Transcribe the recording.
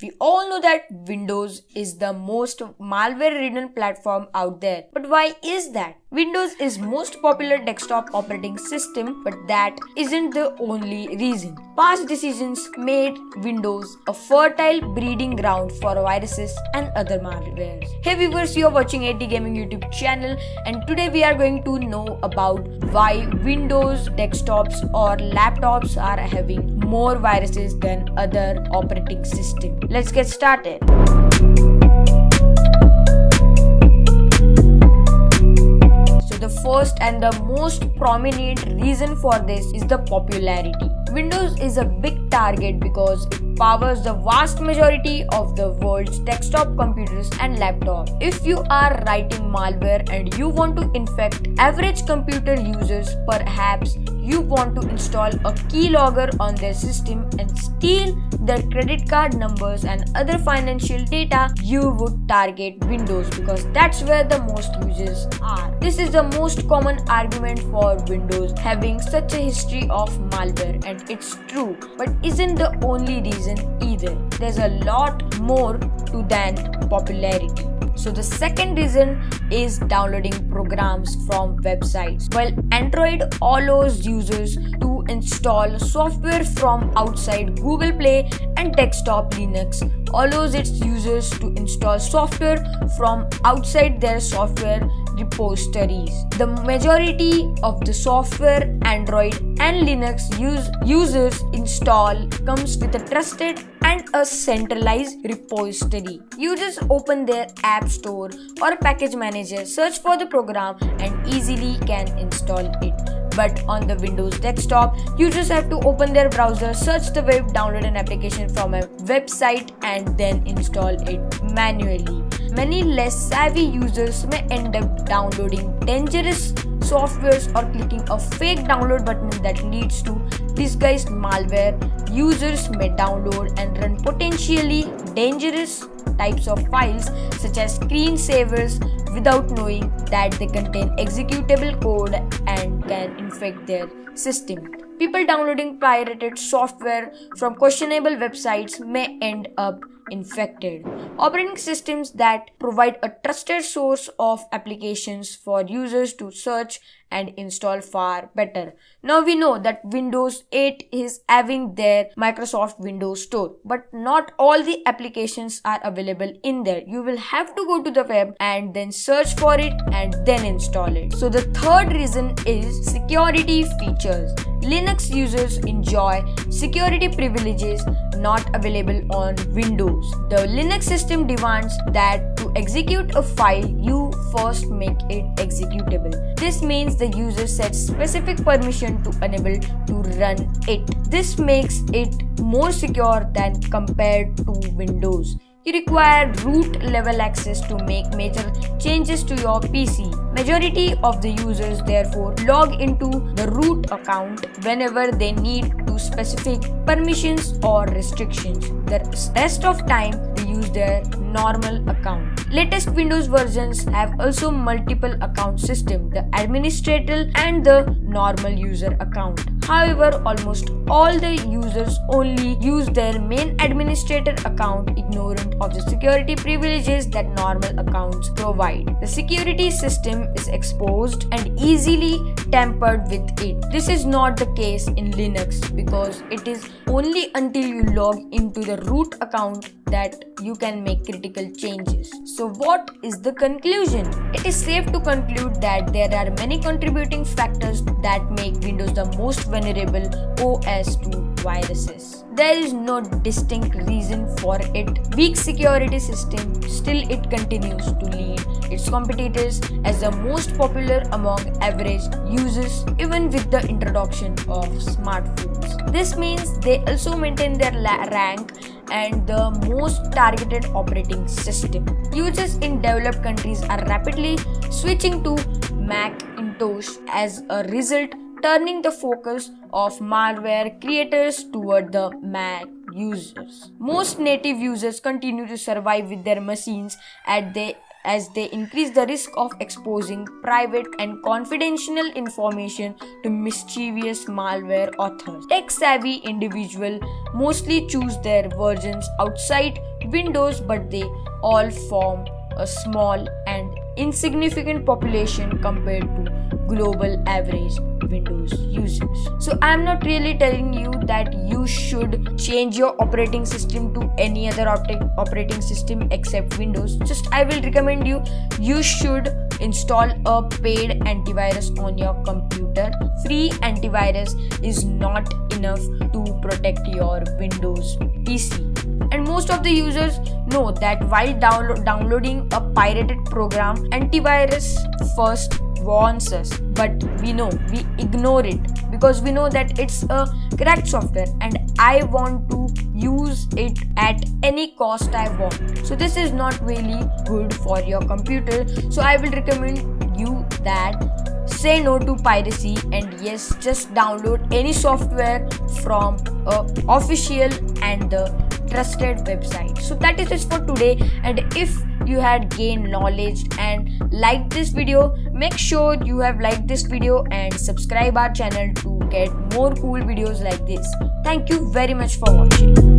We all know that Windows is the most malware-ridden platform out there. But why is that? Windows is most popular desktop operating system, but that isn't the only reason. Past decisions made Windows a fertile breeding ground for viruses and other malwares. Hey viewers, you are watching AT Gaming YouTube channel, and today we are going to know about why Windows desktops or laptops are having more viruses than other operating systems. Let's get started. The first and the most prominent reason for this is the popularity. Windows is a big target because it powers the vast majority of the world's desktop computers and laptops. If you are writing malware and you want to infect average computer users, perhaps you want to install a keylogger on their system and steal their credit card numbers and other financial data, you would target Windows because that's where the most users are. This is the most common argument for Windows having such a history of malware, and it's true, but isn't the only reason either. There's a lot more to than popularity. So the second reason is downloading programs from websites. While Android allows users to install software from outside Google Play, and desktop Linux allows its users to install software from outside their software repositories. The majority of the software Android and Linux users install comes with a trusted and a centralized repository. Users open their app store or package manager, search for the program, and easily can install it. But on the Windows desktop, users have to open their browser, search the web, download an application from a website, and then install it manually. Many less savvy users may end up downloading dangerous softwares or clicking a fake download button that leads to disguised malware. Users may download and run potentially dangerous types of files such as screensavers without knowing that they contain executable code and can infect their system. People downloading pirated software from questionable websites may end up infected. Operating systems that provide a trusted source of applications for users to search and install far better. Now we know that Windows 8 is having their Microsoft Windows Store, but not all the applications are available in there. You will have to go to the web and then search for it and then install it. So the third reason is security features. Linux users enjoy security privileges not available on Windows. The Linux system demands that to execute a file, you first make it executable. This means the user sets specific permission to enable to run it. This makes it more secure than compared to Windows. You require root level access to make major changes to your PC. Majority of the users therefore log into the root account whenever they need to specific permissions or restrictions. The rest of time they use their normal account. Latest Windows versions have also multiple account system, the administrator and the normal user account. However, almost all the users only use their main administrator account, ignorant of the security privileges that normal accounts provide. The security system is exposed and easily tampered with it. This is not the case in Linux because it is only until you log into the root account that you can make critical changes. So what is the conclusion? It is safe to conclude that there are many contributing factors that make Windows the most vulnerable OS to viruses. There is no distinct reason for it. Weak security system, still it continues to lead its competitors as the most popular among average users even with the introduction of smartphones. This means they also maintain their rank and the most targeted operating system. Users in developed countries are rapidly switching to Macintosh as a result, turning the focus of malware creators toward the Mac users. Most native users continue to survive with their machines as they as they increase the risk of exposing private and confidential information to mischievous malware authors. Tech-savvy individuals mostly choose their versions outside Windows, but they all form a small and insignificant population compared to global average Windows users. So I'm not really telling you that you should change your operating system to any other operating system except Windows. Just I will recommend you should install a paid antivirus on your computer. Free antivirus is not enough to protect your Windows PC. And most of the users know that while downloading a pirated program, antivirus first warns us, but we ignore it because we know that it's a cracked software and I want to use it at any cost I want. So this is not really good for your computer. So I will recommend you that say no to piracy and yes, just download any software from a official and the trusted website. So that is it for today, and if you had gained knowledge and liked this video, make sure you have liked this video and subscribe our channel to get more cool videos like this. Thank you very much for watching.